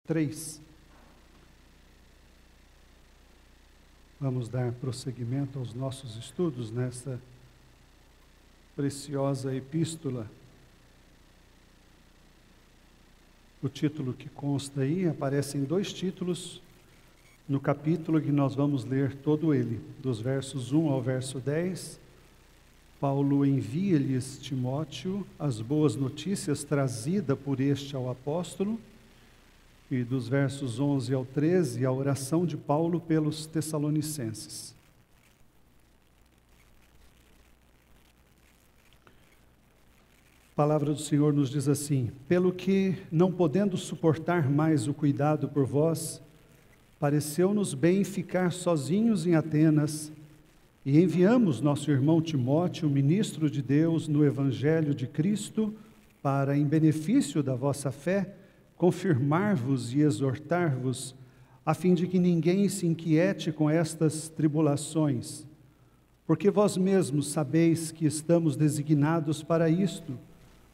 3. Vamos dar prosseguimento aos nossos estudos nesta preciosa epístola. O título que consta aí, aparecem 2 títulos no capítulo que nós vamos ler todo ele, dos versos 1 ao verso 10. Paulo envia-lhes Timóteo as boas notícias trazidas por este ao apóstolo, e dos versos 11 ao 13, a oração de Paulo pelos Tessalonicenses. A palavra do Senhor nos diz assim: pelo que, não podendo suportar mais o cuidado por vós, pareceu-nos bem ficar sozinhos em Atenas, e enviamos nosso irmão Timóteo, ministro de Deus no Evangelho de Cristo, para, em benefício da vossa fé, confirmar-vos e exortar-vos, a fim de que ninguém se inquiete com estas tribulações, porque vós mesmos sabeis que estamos designados para isto,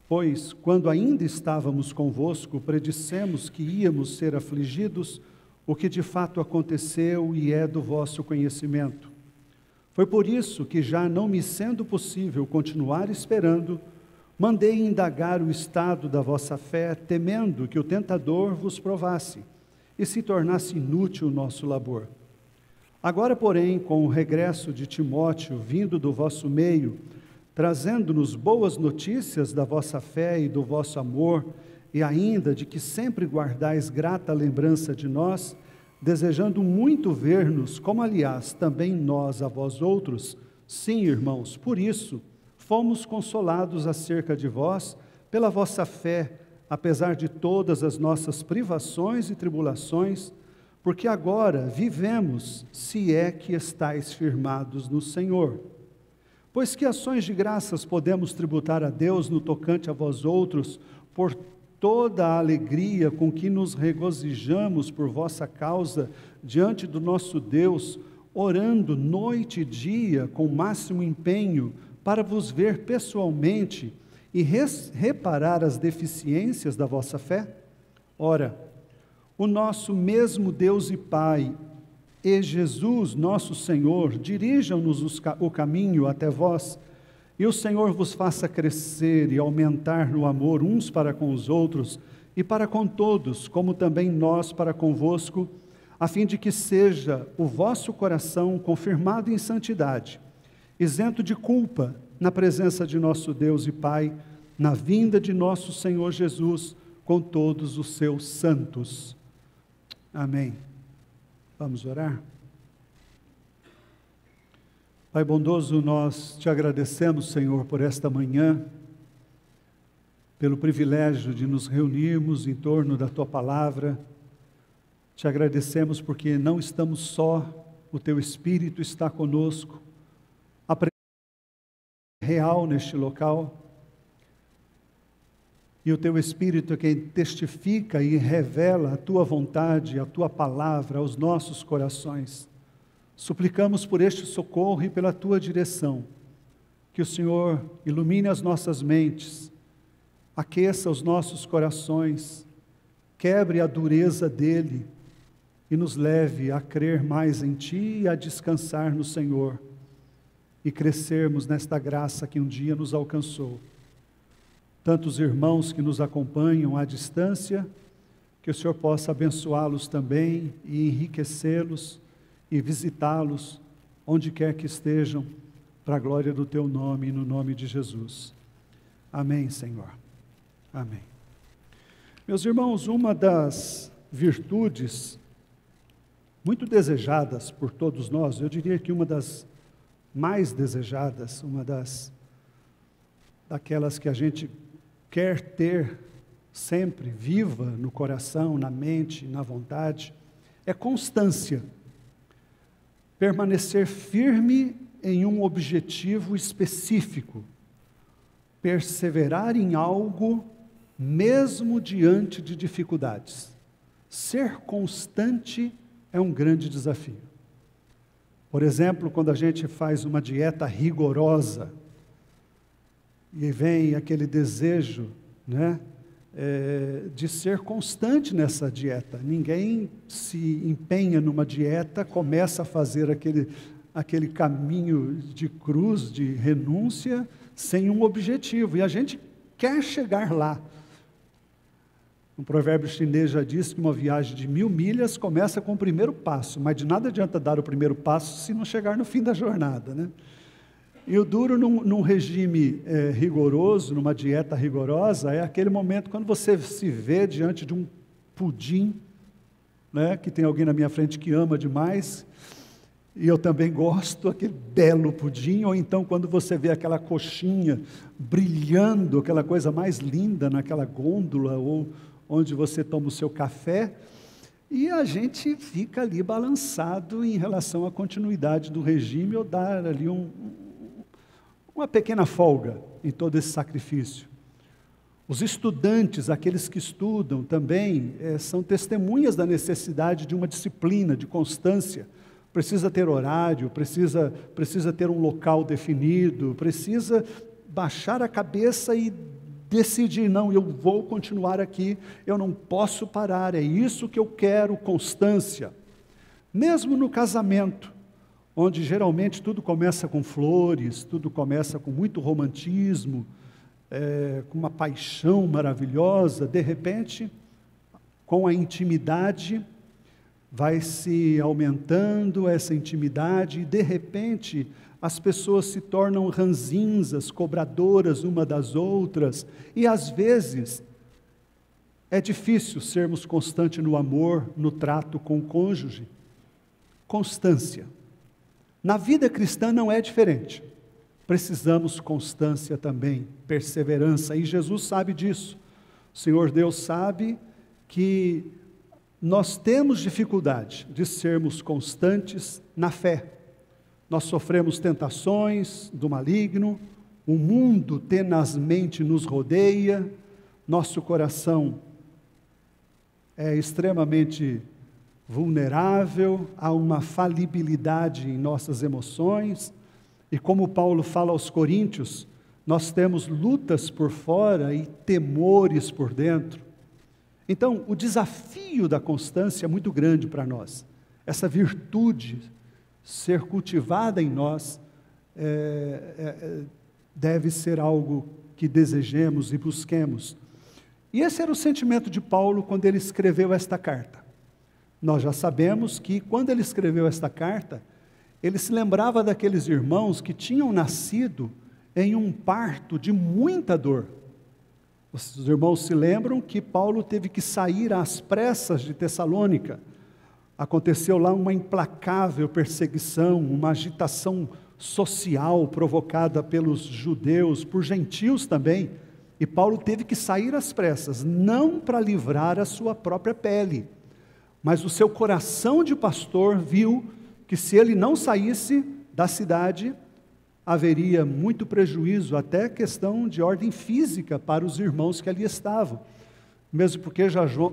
pois, quando ainda estávamos convosco, predissemos que íamos ser afligidos, o que de fato aconteceu e é do vosso conhecimento. Foi por isso que, já não me sendo possível continuar esperando, mandei indagar o estado da vossa fé, temendo que o tentador vos provasse e se tornasse inútil o nosso labor. Agora, porém, com o regresso de Timóteo, vindo do vosso meio, trazendo-nos boas notícias da vossa fé e do vosso amor, e ainda de que sempre guardais grata lembrança de nós, desejando muito ver-nos, como aliás também nós a vós outros, sim, irmãos, por isso fomos consolados acerca de vós, pela vossa fé, apesar de todas as nossas privações e tribulações, porque agora vivemos, se é que estáis firmados no Senhor. Pois que ações de graças podemos tributar a Deus no tocante a vós outros, por toda a alegria com que nos regozijamos por vossa causa diante do nosso Deus, orando noite e dia com o máximo empenho, para vos ver pessoalmente e reparar as deficiências da vossa fé? Ora, o nosso mesmo Deus e Pai, e Jesus, nosso Senhor, dirijam-nos o caminho até vós, e o Senhor vos faça crescer e aumentar no amor uns para com os outros, e para com todos, como também nós para convosco, a fim de que seja o vosso coração confirmado em santidade, isento de culpa, na presença de nosso Deus e Pai, na vinda de nosso Senhor Jesus, com todos os seus santos. Amém. Vamos orar? Pai bondoso, nós te agradecemos, Senhor, por esta manhã, pelo privilégio de nos reunirmos em torno da Tua Palavra. Te agradecemos porque não estamos só, o Teu Espírito está conosco, real neste local, e o Teu Espírito é quem testifica e revela a Tua vontade, a Tua palavra aos nossos corações. Suplicamos por este socorro e pela Tua direção, que o Senhor ilumine as nossas mentes, aqueça os nossos corações, quebre a dureza dele e nos leve a crer mais em Ti e a descansar no Senhor, e crescermos nesta graça que um dia nos alcançou. Tantos irmãos que nos acompanham à distância, que o Senhor possa abençoá-los também e enriquecê-los e visitá-los onde quer que estejam, para a glória do Teu nome e no nome de Jesus. Amém, Senhor. Amém. Meus irmãos, uma das virtudes muito desejadas por todos nós, eu diria que uma das mais desejadas, daquelas que a gente quer ter sempre viva no coração, na mente, na vontade, é constância. Permanecer firme em um objetivo específico, perseverar em algo mesmo diante de dificuldades. Ser constante é um grande desafio. Por exemplo, quando a gente faz uma dieta rigorosa, e vem aquele desejo, né, de ser constante nessa dieta. Ninguém se empenha numa dieta, começa a fazer aquele caminho de cruz, de renúncia, sem um objetivo. E a gente quer chegar lá. Um provérbio chinês já diz que uma viagem de 1000 milhas começa com o primeiro passo, mas de nada adianta dar o primeiro passo se não chegar no fim da jornada, né? E o duro num regime rigoroso, numa dieta rigorosa, é aquele momento quando você se vê diante de um pudim, né, que tem alguém na minha frente que ama demais, e eu também gosto, aquele belo pudim, ou então quando você vê aquela coxinha brilhando, aquela coisa mais linda naquela gôndola, ou onde você toma o seu café, e a gente fica ali balançado em relação à continuidade do regime, ou dar ali uma pequena folga em todo esse sacrifício. Os estudantes, aqueles que estudam também, são testemunhas da necessidade de uma disciplina, de constância. Precisa ter horário, precisa ter um local definido, precisa baixar a cabeça e decidir, não, eu vou continuar aqui, eu não posso parar, é isso que eu quero, constância. Mesmo no casamento, onde geralmente tudo começa com flores, tudo começa com muito romantismo, com uma paixão maravilhosa, de repente, com a intimidade, vai se aumentando essa intimidade, e de repente, as pessoas se tornam ranzinzas, cobradoras uma das outras, e às vezes, é difícil sermos constantes no amor, no trato com o cônjuge. Constância. Na vida cristã não é diferente. Precisamos constância também, perseverança, e Jesus sabe disso. O Senhor Deus sabe que nós temos dificuldade de sermos constantes na fé. Nós sofremos tentações do maligno, o mundo tenazmente nos rodeia, nosso coração é extremamente vulnerável, há uma falibilidade em nossas emoções, e como Paulo fala aos Coríntios, nós temos lutas por fora e temores por dentro. Então, o desafio da constância é muito grande para nós. Essa virtude ser cultivada em nós deve ser algo que desejemos e busquemos. E esse era o sentimento de Paulo quando ele escreveu esta carta. Nós já sabemos que quando ele escreveu esta carta, ele se lembrava daqueles irmãos que tinham nascido em um parto de muita dor. Os irmãos se lembram que Paulo teve que sair às pressas de Tessalônica. Aconteceu lá uma implacável perseguição, uma agitação social provocada pelos judeus, por gentios também. E Paulo teve que sair às pressas, não para livrar a sua própria pele, mas o seu coração de pastor viu que se ele não saísse da cidade, haveria muito prejuízo, até questão de ordem física para os irmãos que ali estavam. Mesmo porque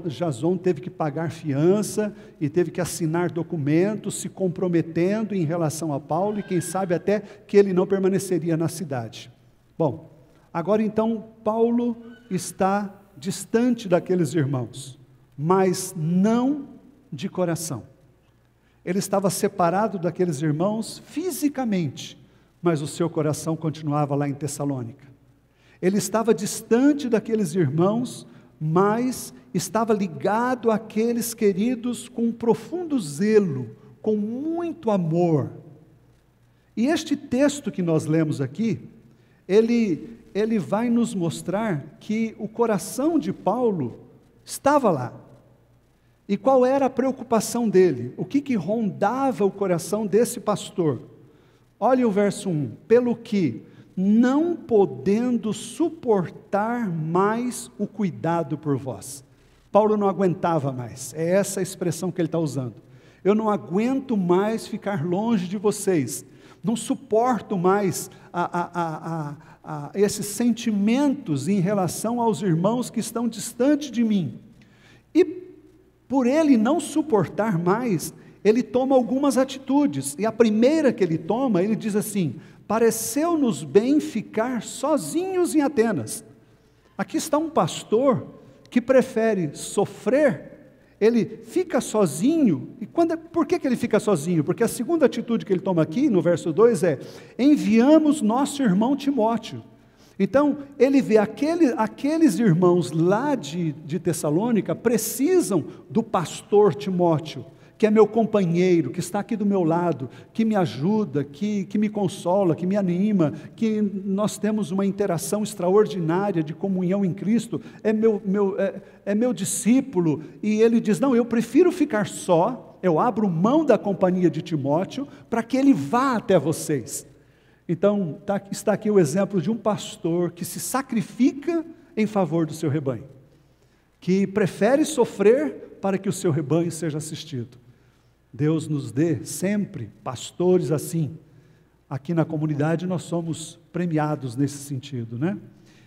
Jason teve que pagar fiança e teve que assinar documentos, se comprometendo em relação a Paulo, e quem sabe até que ele não permaneceria na cidade. Bom, agora então Paulo está distante daqueles irmãos, mas não de coração. Ele estava separado daqueles irmãos fisicamente, mas o seu coração continuava lá em Tessalônica. Ele estava distante daqueles irmãos, mas estava ligado àqueles queridos com um profundo zelo, com muito amor. E este texto que nós lemos aqui, ele vai nos mostrar que o coração de Paulo estava lá. E qual era a preocupação dele? O que rondava o coração desse pastor? Olha o verso 1. Pelo que, não podendo suportar mais o cuidado por vós. Paulo não aguentava mais. É essa a expressão que ele está usando. Eu não aguento mais ficar longe de vocês. Não suporto mais esses sentimentos em relação aos irmãos que estão distantes de mim. E por ele não suportar mais, ele toma algumas atitudes, e a primeira que ele toma, ele diz assim: pareceu-nos bem ficar sozinhos em Atenas. Aqui está um pastor que prefere sofrer, ele fica sozinho. E por que ele fica sozinho? Porque a segunda atitude que ele toma aqui, no verso 2, é: enviamos nosso irmão Timóteo. Então, ele vê aqueles irmãos lá de Tessalônica precisam do pastor Timóteo, que é meu companheiro, que está aqui do meu lado, que me ajuda, que me consola, que me anima, que nós temos uma interação extraordinária de comunhão em Cristo, é meu discípulo. E ele diz: não, eu prefiro ficar só, eu abro mão da companhia de Timóteo, para que ele vá até vocês. Então, está aqui o exemplo de um pastor que se sacrifica em favor do seu rebanho, que prefere sofrer para que o seu rebanho seja assistido. Deus nos dê sempre pastores assim. Aqui na comunidade nós somos premiados nesse sentido, né?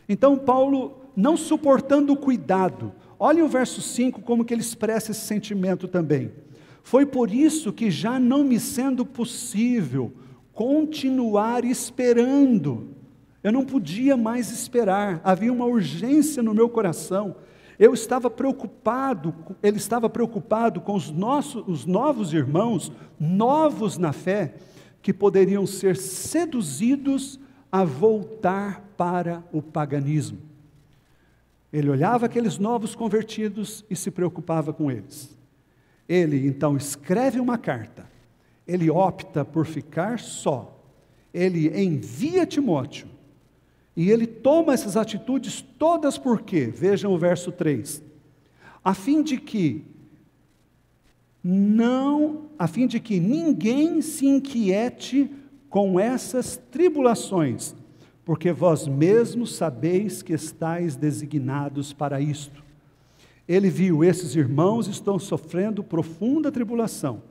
Então Paulo, não suportando o cuidado, olhem o verso 5 como que ele expressa esse sentimento também. Foi por isso que, já não me sendo possível continuar esperando, eu não podia mais esperar, havia uma urgência no meu coração. Ele estava preocupado com os novos irmãos, novos na fé, que poderiam ser seduzidos a voltar para o paganismo. Ele olhava aqueles novos convertidos e se preocupava com eles. Ele então escreve uma carta, ele opta por ficar só, ele envia Timóteo, e ele toma essas atitudes todas por quê? Vejam o verso 3. A fim de que ninguém se inquiete com essas tribulações, porque vós mesmos sabeis que estáis designados para isto. Ele viu, esses irmãos estão sofrendo profunda tribulação.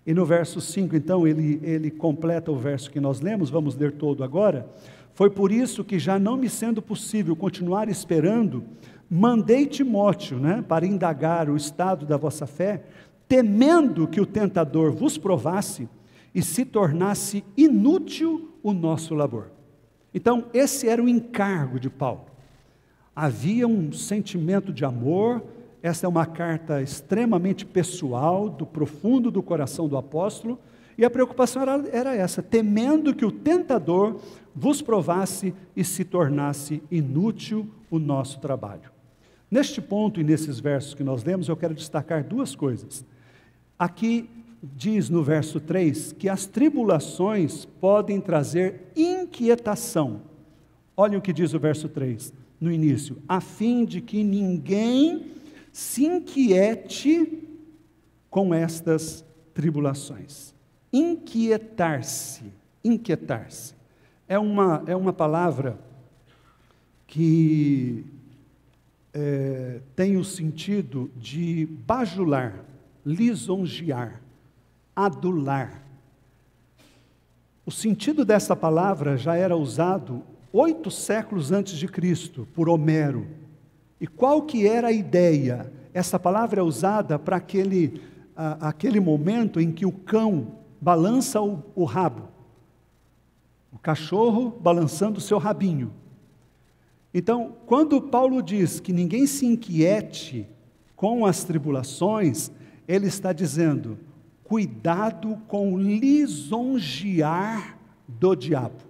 E no verso 5, então, ele completa o verso que nós lemos, vamos ler todo agora. Foi por isso que, já não me sendo possível continuar esperando, mandei Timóteo, para indagar o estado da vossa fé, temendo que o tentador vos provasse e se tornasse inútil o nosso labor. Então, esse era o encargo de Paulo. Havia um sentimento de amor. Essa é uma carta extremamente pessoal, do profundo do coração do apóstolo, e a preocupação era essa: temendo que o tentador vos provasse e se tornasse inútil o nosso trabalho. Neste ponto e nesses versos que nós lemos, eu quero destacar duas coisas. Aqui diz no verso 3 que as tribulações podem trazer inquietação. Olha o que diz o verso 3, no início: a fim de que ninguém se inquiete com estas tribulações. Inquietar-se. É uma palavra que tem o sentido de bajular, lisonjear, adular. O sentido dessa palavra já era usado 8 séculos antes de Cristo, por Homero. E qual que era a ideia? Essa palavra é usada para aquele momento em que o cão balança o rabo, o cachorro balançando o seu rabinho. Então, quando Paulo diz que ninguém se inquiete com as tribulações, ele está dizendo: cuidado com o lisonjear do diabo.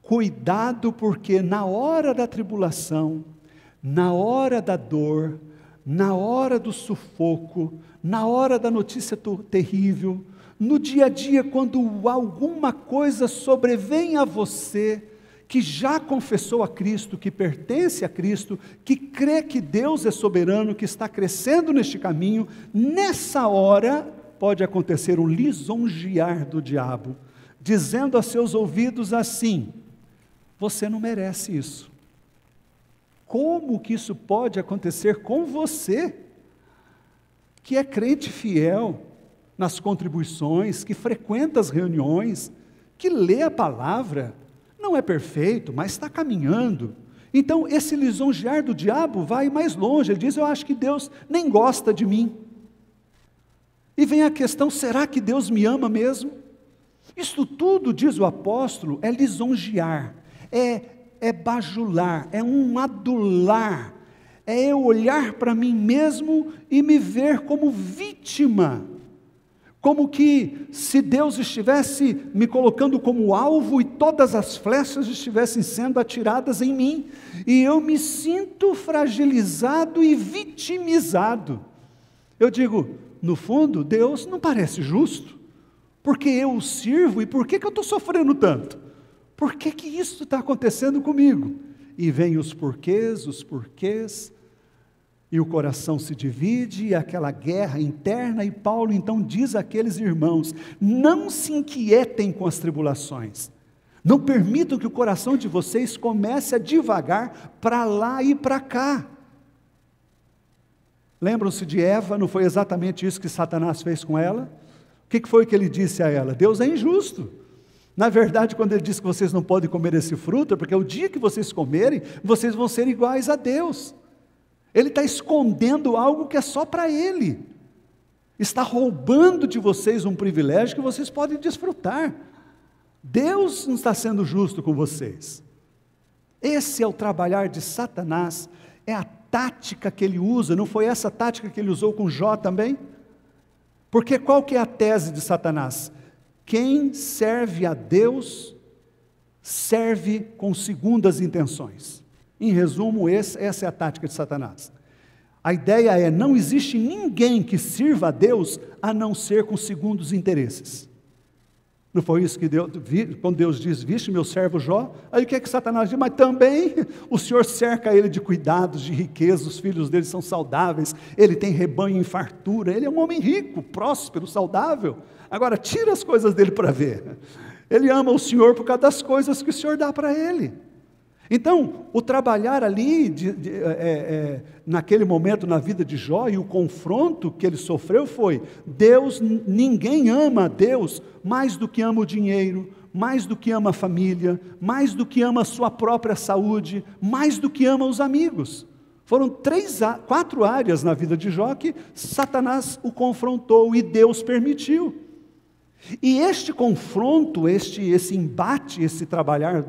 Cuidado, porque na hora da tribulação, na hora da dor, na hora do sufoco, na hora da notícia terrível, no dia a dia, quando alguma coisa sobrevém a você, que já confessou a Cristo, que pertence a Cristo, que crê que Deus é soberano, que está crescendo neste caminho, nessa hora pode acontecer um lisonjear do diabo, dizendo a seus ouvidos assim: você não merece isso. Como que isso pode acontecer com você, que é crente fiel nas contribuições, que frequenta as reuniões, que lê a palavra, não é perfeito, mas está caminhando? Então, esse lisonjear do diabo vai mais longe. Ele diz: eu acho que Deus nem gosta de mim. E vem a questão: será que Deus me ama mesmo? Isto tudo, diz o apóstolo, é lisonjear, é bajular, é um adular, é eu olhar para mim mesmo e me ver como vítima. Como que se Deus estivesse me colocando como alvo e todas as flechas estivessem sendo atiradas em mim. E eu me sinto fragilizado e vitimizado. Eu digo, no fundo, Deus não parece justo. Porque eu o sirvo e por que eu estou sofrendo tanto? Por que isso está acontecendo comigo? E vem os porquês, e o coração se divide, e aquela guerra interna, e Paulo então diz àqueles irmãos, não se inquietem com as tribulações, não permitam que o coração de vocês comece a divagar para lá e para cá. Lembram-se de Eva? Não foi exatamente isso que Satanás fez com ela? O que foi que ele disse a ela? Deus é injusto. Na verdade, quando ele disse que vocês não podem comer esse fruto, é porque o dia que vocês comerem, vocês vão ser iguais a Deus. Ele está escondendo algo que é só para Ele. Está roubando de vocês um privilégio que vocês podem desfrutar. Deus não está sendo justo com vocês. Esse é o trabalhar de Satanás, é a tática que ele usa. Não foi essa tática que ele usou com Jó também? Porque qual que é a tese de Satanás? Quem serve a Deus, serve com segundas intenções. Em resumo, essa é a tática de Satanás. A ideia é, não existe ninguém que sirva a Deus, a não ser com segundos interesses. Não foi isso que quando Deus diz, viste meu servo Jó? Aí o que é que Satanás diz? Mas também o Senhor cerca ele de cuidados, de riqueza, os filhos dele são saudáveis, ele tem rebanho em fartura, ele é um homem rico, próspero, saudável. Agora, tira as coisas dele para ver. Ele ama o Senhor por causa das coisas que o Senhor dá para ele. Então, o trabalhar ali, naquele momento na vida de Jó, e o confronto que ele sofreu foi, ninguém ama a Deus mais do que ama o dinheiro, mais do que ama a família, mais do que ama a sua própria saúde, mais do que ama os amigos. Foram 4 áreas na vida de Jó que Satanás o confrontou e Deus permitiu. E este confronto, esse embate, esse trabalhar,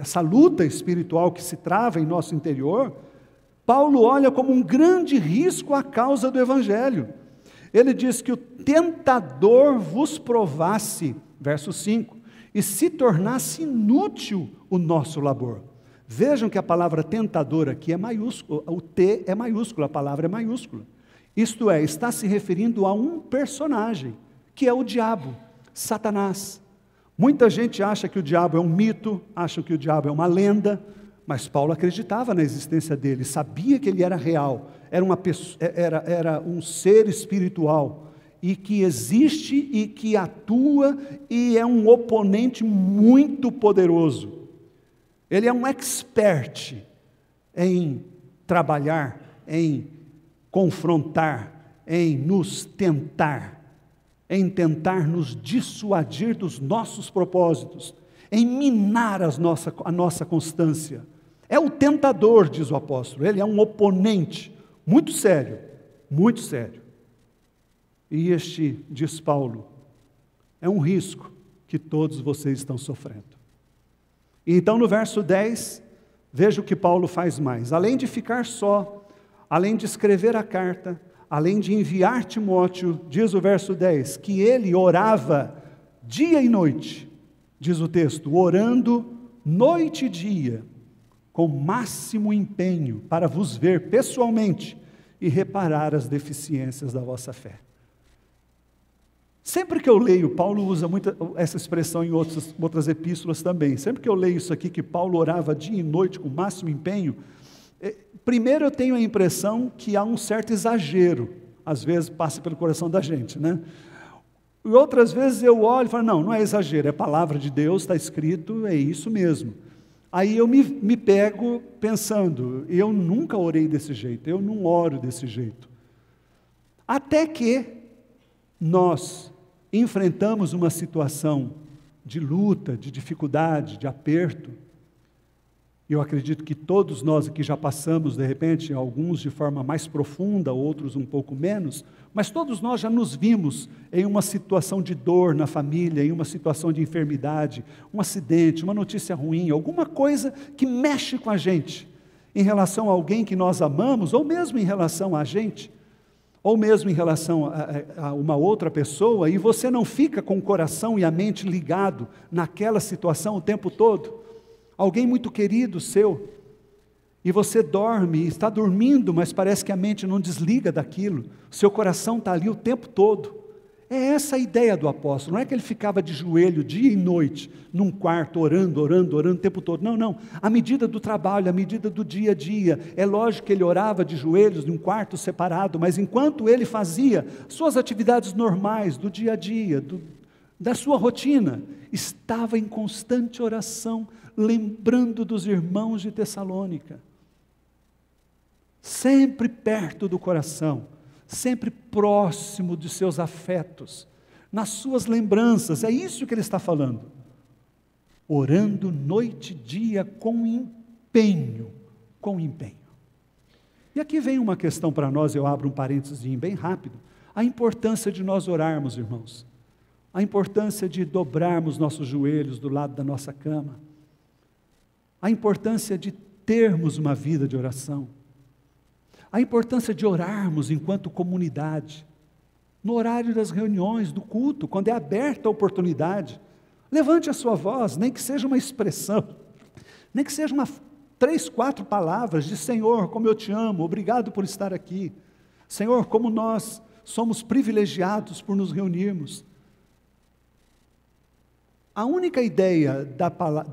essa luta espiritual que se trava em nosso interior, Paulo olha como um grande risco à causa do Evangelho. Ele diz que o tentador vos provasse, verso 5, e se tornasse inútil o nosso labor. Vejam que a palavra tentador aqui é maiúscula, o T é maiúsculo, a palavra é maiúscula. Isto é, está se referindo a um personagem, que é o diabo, Satanás. Muita gente acha que o diabo é um mito, acha que o diabo é uma lenda, mas Paulo acreditava na existência dele, sabia que ele era real, era um ser espiritual, e que existe e que atua, e é um oponente muito poderoso. Ele é um expert em trabalhar, em confrontar, em nos tentar, em tentar nos dissuadir dos nossos propósitos, em minar a nossa constância. É o tentador, diz o apóstolo, ele é um oponente muito sério, muito sério. E este, diz Paulo, é um risco que todos vocês estão sofrendo. E então no verso 10, veja o que Paulo faz mais. Além de ficar só, além de escrever a carta, além de enviar Timóteo, diz o verso 10, que ele orava dia e noite, diz o texto, orando noite e dia, com máximo empenho, para vos ver pessoalmente e reparar as deficiências da vossa fé. Sempre que eu leio, Paulo usa muito essa expressão em outras epístolas também, sempre que eu leio isso aqui, que Paulo orava dia e noite com máximo empenho, primeiro eu tenho a impressão que há um certo exagero, às vezes passa pelo coração da gente, né? E outras vezes eu olho e falo, não é exagero, é palavra de Deus, está escrito, é isso mesmo. Aí eu me pego pensando, eu nunca orei desse jeito, eu não oro desse jeito. Até que nós enfrentamos uma situação de luta, de dificuldade, de aperto. Eu acredito que todos nós aqui já passamos, de repente, alguns de forma mais profunda, outros um pouco menos, mas todos nós já nos vimos em uma situação de dor na família, em uma situação de enfermidade, um acidente, uma notícia ruim, alguma coisa que mexe com a gente. em relação a alguém que nós amamos, ou mesmo em relação a gente, ou mesmo em relação a uma outra pessoa, e você não fica com o coração e a mente ligado naquela situação o tempo todo, alguém muito querido seu, e você dorme, está dormindo, mas parece que a mente não desliga daquilo, seu coração está ali o tempo todo. É essa a ideia do apóstolo, não é que ele ficava de joelho dia e noite, num quarto, orando o tempo todo, não, à medida do trabalho, à medida do dia a dia, é lógico que ele orava de joelhos, num quarto separado, mas enquanto ele fazia suas atividades normais, do dia a dia, da sua rotina, estava em constante oração, lembrando dos irmãos de Tessalônica, sempre perto do coração, sempre próximo de seus afetos, nas suas lembranças, é isso que ele está falando, orando noite e dia com empenho, E aqui vem uma questão para nós, eu abro um parênteses bem rápido, a importância de nós orarmos, irmãos, a importância de dobrarmos nossos joelhos do lado da nossa cama, a importância de termos uma vida de oração, a importância de orarmos enquanto comunidade, no horário das reuniões, do culto, quando é aberta a oportunidade, levante a sua voz, nem que seja uma expressão, nem que seja 3, 4 palavras de Senhor, como eu te amo, obrigado por estar aqui, Senhor, como nós somos privilegiados por nos reunirmos. A única ideia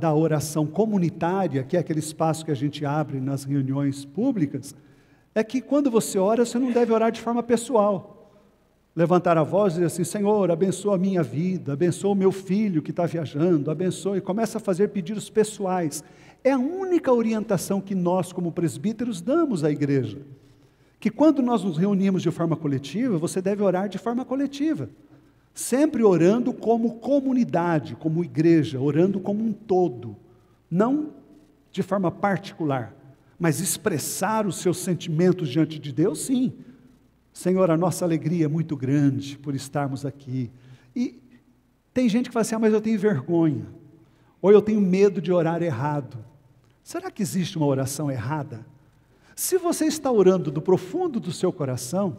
da oração comunitária, que é aquele espaço que a gente abre nas reuniões públicas, é que quando você ora, você não deve orar de forma pessoal. Levantar a voz e dizer assim, Senhor, abençoa a minha vida, abençoa o meu filho que está viajando, abençoa, e começa a fazer pedidos pessoais. É a única orientação que nós, como presbíteros, damos à igreja. Que quando nós nos reunimos de forma coletiva, você deve orar de forma coletiva. Sempre orando como comunidade, como igreja, orando como um todo. Não de forma particular. Mas expressar os seus sentimentos diante de Deus, sim. Senhor, a nossa alegria é muito grande por estarmos aqui. E tem gente que fala assim, mas eu tenho vergonha, ou eu tenho medo de orar errado. Será que existe uma oração errada? Se você está orando do profundo do seu coração,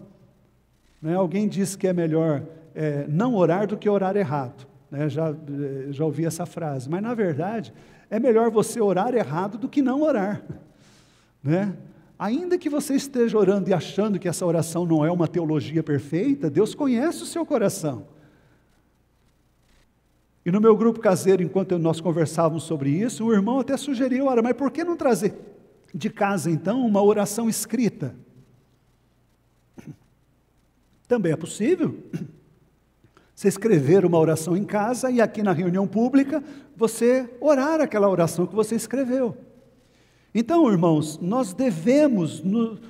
né, alguém diz que é melhor não orar do que orar errado. Né, já ouvi essa frase, mas na verdade, é melhor você orar errado do que não orar. Né? Ainda que você esteja orando e achando que essa oração não é uma teologia perfeita, Deus conhece o seu coração. E no meu grupo caseiro, enquanto nós conversávamos sobre isso, o irmão até sugeriu, olha, mas por que não trazer de casa então uma oração escrita? Também é possível. Você escrever uma oração em casa e aqui na reunião pública, você orar aquela oração que você escreveu. Então, irmãos, nós devemos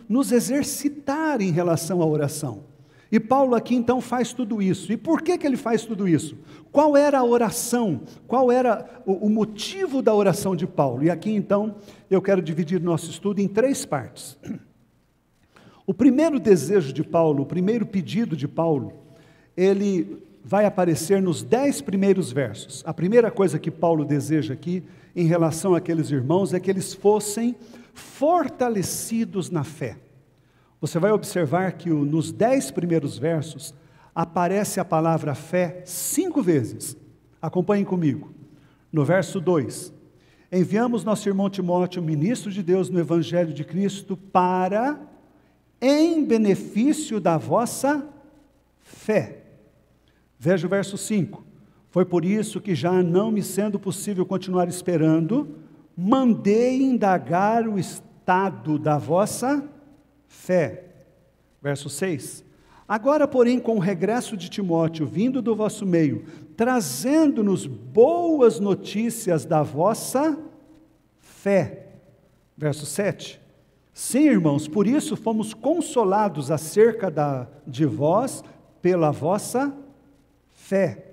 nos exercitar em relação à oração. E Paulo aqui então faz tudo isso. E por que ele faz tudo isso? Qual era a oração? Qual era o motivo da oração de Paulo? E aqui então eu quero dividir nosso estudo em 3 partes. O primeiro desejo de Paulo, o primeiro pedido de Paulo, ele vai aparecer nos 10 primeiros versos. A primeira coisa que Paulo deseja aqui, em relação àqueles irmãos, é que eles fossem fortalecidos na fé. Você vai observar que nos 10 primeiros versos, aparece a palavra fé 5 vezes. Acompanhem comigo. No verso 2, enviamos nosso irmão Timóteo, ministro de Deus no Evangelho de Cristo, para, em benefício da vossa fé. Veja o verso 5. Foi por isso que, já não me sendo possível continuar esperando, mandei indagar o estado da vossa fé. Verso 6. Agora, porém, com o regresso de Timóteo, vindo do vosso meio, trazendo-nos boas notícias da vossa fé. Verso 7. Sim, irmãos, por isso fomos consolados acerca de vós pela vossa fé.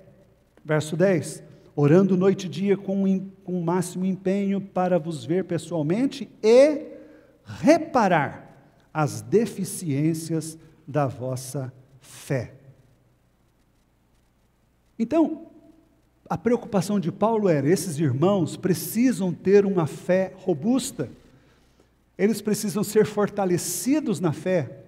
Verso 10, orando noite e dia com o máximo empenho para vos ver pessoalmente e reparar as deficiências da vossa fé. Então, a preocupação de Paulo era, esses irmãos precisam ter uma fé robusta, eles precisam ser fortalecidos na fé,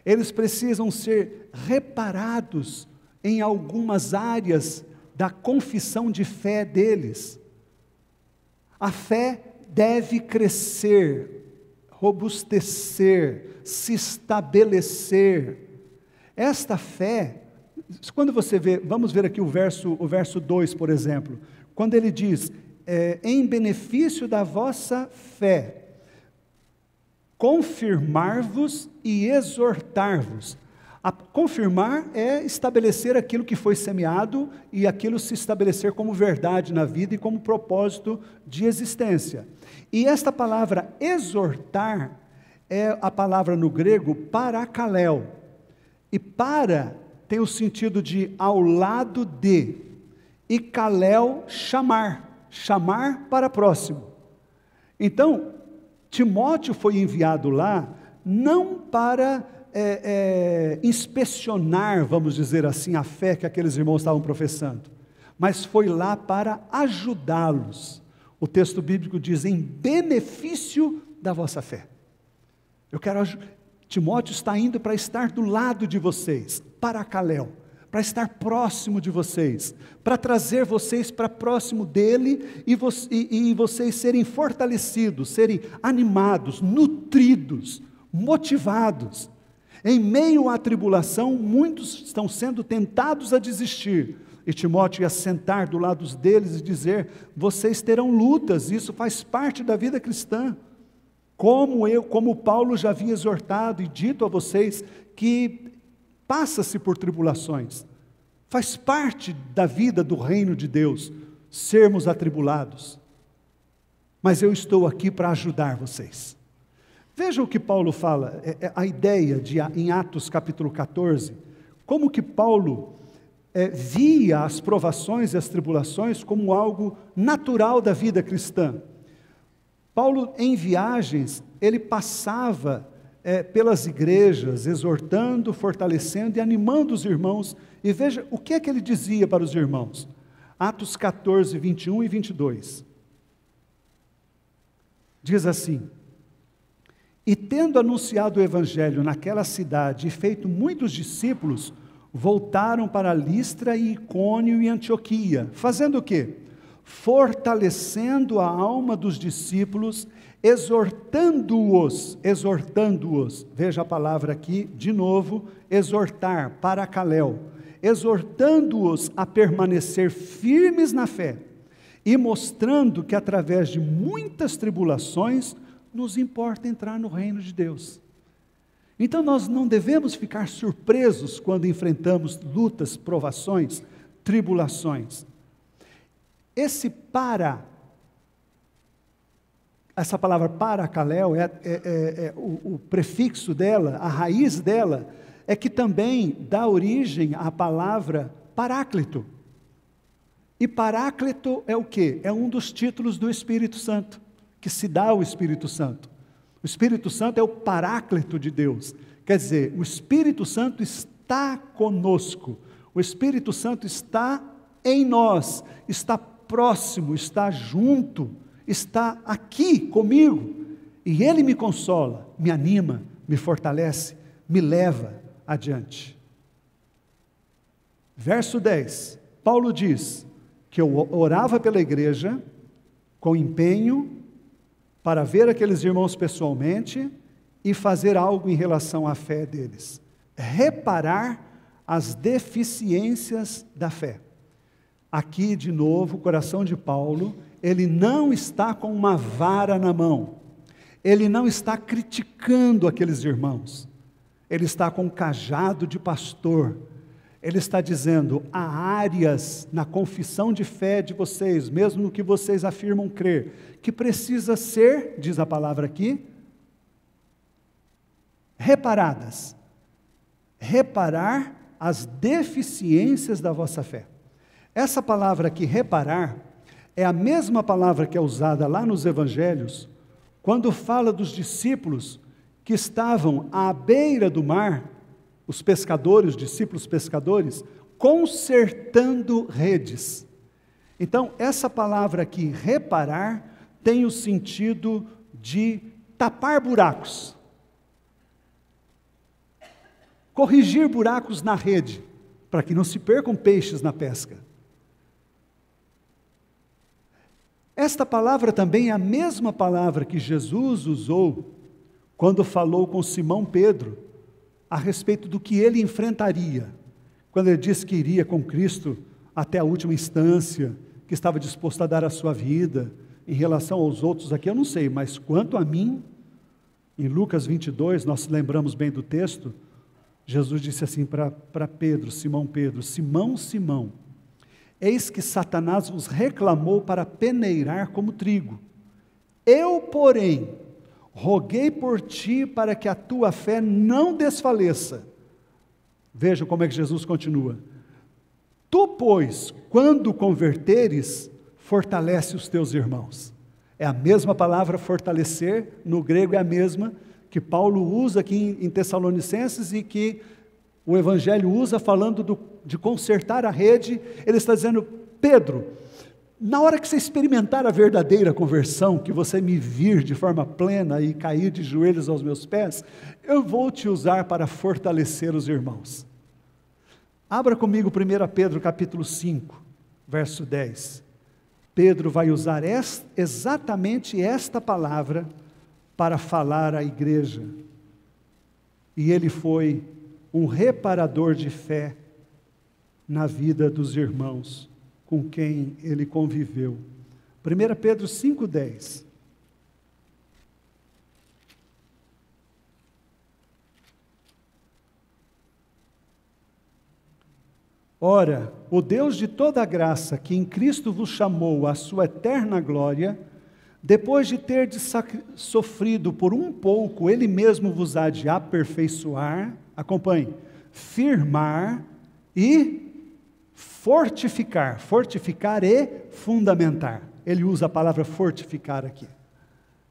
eles precisam ser reparados em algumas áreas da confissão de fé deles. A fé deve crescer, robustecer, se estabelecer. Esta fé, quando você vê, vamos ver aqui o verso 2, por exemplo, quando ele diz, em benefício da vossa fé, confirmar-vos e exortar-vos. Confirmar é estabelecer aquilo que foi semeado e aquilo se estabelecer como verdade na vida e como propósito de existência. E esta palavra exortar é a palavra no grego parakaleo. E para tem o sentido de ao lado de, e kaleo chamar para próximo. Então, Timóteo foi enviado lá não para inspecionar, vamos dizer assim, a fé que aqueles irmãos estavam professando, mas foi lá para ajudá-los. O texto bíblico diz, em benefício da vossa fé. Timóteo está indo para estar do lado de vocês, parakaleo, para estar próximo de vocês, para trazer vocês para próximo dele e vocês serem fortalecidos, serem animados, nutridos, motivados. Em meio à tribulação, muitos estão sendo tentados a desistir, e Timóteo ia sentar do lado deles e dizer, vocês terão lutas, isso faz parte da vida cristã, como Paulo já havia exortado e dito a vocês, que passa-se por tribulações, faz parte da vida do reino de Deus, sermos atribulados, mas eu estou aqui para ajudar vocês. Veja o que Paulo fala, a ideia em Atos capítulo 14, como que Paulo via as provações e as tribulações como algo natural da vida cristã. Paulo, em viagens, ele passava pelas igrejas, exortando, fortalecendo e animando os irmãos, e veja o que é que ele dizia para os irmãos. Atos 14, 21 e 22. Diz assim, e tendo anunciado o evangelho naquela cidade e feito muitos discípulos, voltaram para Listra e Icônio e Antioquia, fazendo o quê? Fortalecendo a alma dos discípulos, exortando-os, veja a palavra aqui, de novo, exortar, parakaleo, exortando-os a permanecer firmes na fé, e mostrando que através de muitas tribulações, nos importa entrar no reino de Deus. Então nós não devemos ficar surpresos quando enfrentamos lutas, provações, tribulações. Essa palavra parakaleo, o prefixo dela, a raiz dela, é que também dá origem à palavra paráclito. E paráclito é o quê? É um dos títulos do Espírito Santo, que se dá ao Espírito Santo. O Espírito Santo é o paráclito de Deus. Quer dizer, o Espírito Santo está conosco. O Espírito Santo está em nós, está próximo, está junto, está aqui comigo. E Ele me consola, me anima, me fortalece, me leva adiante. Verso 10, Paulo diz que eu orava pela igreja com empenho para ver aqueles irmãos pessoalmente e fazer algo em relação à fé deles. Reparar as deficiências da fé. Aqui, de novo, o coração de Paulo, ele não está com uma vara na mão. Ele não está criticando aqueles irmãos. Ele está com um cajado de pastor. Ele está dizendo, há áreas na confissão de fé de vocês, mesmo no que vocês afirmam crer, que precisa ser, diz a palavra aqui, reparadas. Reparar as deficiências da vossa fé. Essa palavra aqui, reparar, é a mesma palavra que é usada lá nos evangelhos, quando fala dos discípulos que estavam à beira do mar, os pescadores, os discípulos pescadores, consertando redes. Então, essa palavra aqui, reparar, tem o sentido de tapar buracos, corrigir buracos na rede, para que não se percam peixes na pesca. Esta palavra também é a mesma palavra que Jesus usou quando falou com Simão Pedro a respeito do que ele enfrentaria, quando ele disse que iria com Cristo até a última instância, que estava disposto a dar a sua vida. Em relação aos outros aqui eu não sei, mas quanto a mim, em Lucas 22, nós lembramos bem do texto, Jesus disse assim para Pedro, Simão Pedro: Simão, Simão, eis que Satanás vos reclamou para peneirar como trigo. Eu, porém, roguei por ti para que a tua fé não desfaleça. Veja como é que Jesus continua. Tu, pois, quando converteres, fortalece os teus irmãos. É a mesma palavra fortalecer, no grego é a mesma que Paulo usa aqui em Tessalonicenses e que o Evangelho usa falando de consertar a rede. Ele está dizendo: Pedro, na hora que você experimentar a verdadeira conversão, que você me vir de forma plena e cair de joelhos aos meus pés, eu vou te usar para fortalecer os irmãos. Abra comigo 1 Pedro capítulo 5, verso 10. Pedro vai usar exatamente esta palavra para falar à igreja. E ele foi um reparador de fé na vida dos irmãos com quem ele conviveu. 1 Pedro 5,10. Ora, o Deus de toda a graça, que em Cristo vos chamou à sua eterna glória, depois de ter sofrido por um pouco, Ele mesmo vos há de aperfeiçoar, acompanhe, firmar e fortificar. Fortificar e fundamentar. Ele usa a palavra fortificar aqui,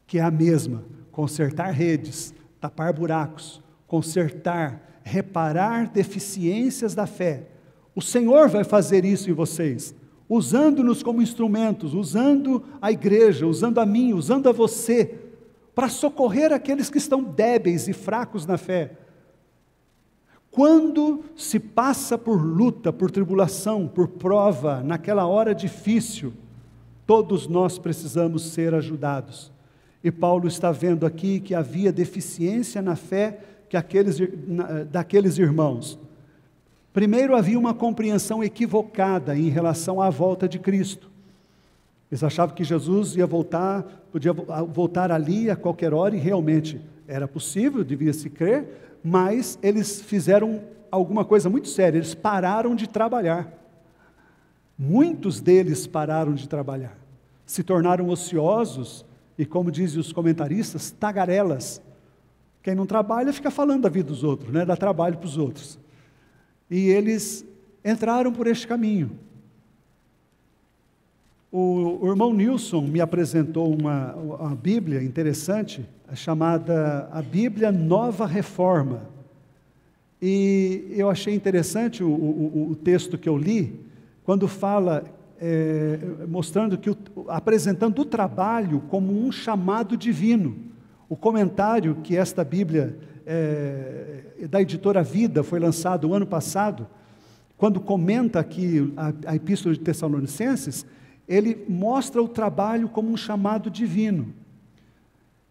que é a mesma: consertar redes, tapar buracos, consertar, reparar deficiências da fé. O Senhor vai fazer isso em vocês, usando-nos como instrumentos, usando a igreja, usando a mim, usando a você, para socorrer aqueles que estão débeis e fracos na fé. Quando se passa por luta, por tribulação, por prova, naquela hora difícil, todos nós precisamos ser ajudados. E Paulo está vendo aqui que havia deficiência na fé daqueles irmãos. Primeiro, havia uma compreensão equivocada em relação à volta de Cristo. Eles achavam que Jesus podia voltar ali a qualquer hora, e realmente era possível, devia-se crer, mas eles fizeram alguma coisa muito séria: eles pararam de trabalhar. Muitos deles pararam de trabalhar, se tornaram ociosos e, como dizem os comentaristas, tagarelas. Quem não trabalha fica falando da vida dos outros, né? Dá trabalho para os outros. E eles entraram por este caminho. O irmão Nilson me apresentou uma Bíblia interessante, chamada a Bíblia Nova Reforma. E eu achei interessante o texto que eu li, quando fala, mostrando apresentando o trabalho como um chamado divino. O comentário que esta Bíblia da editora Vida foi lançado o ano passado, quando comenta aqui a Epístola de Tessalonicenses, ele mostra o trabalho como um chamado divino,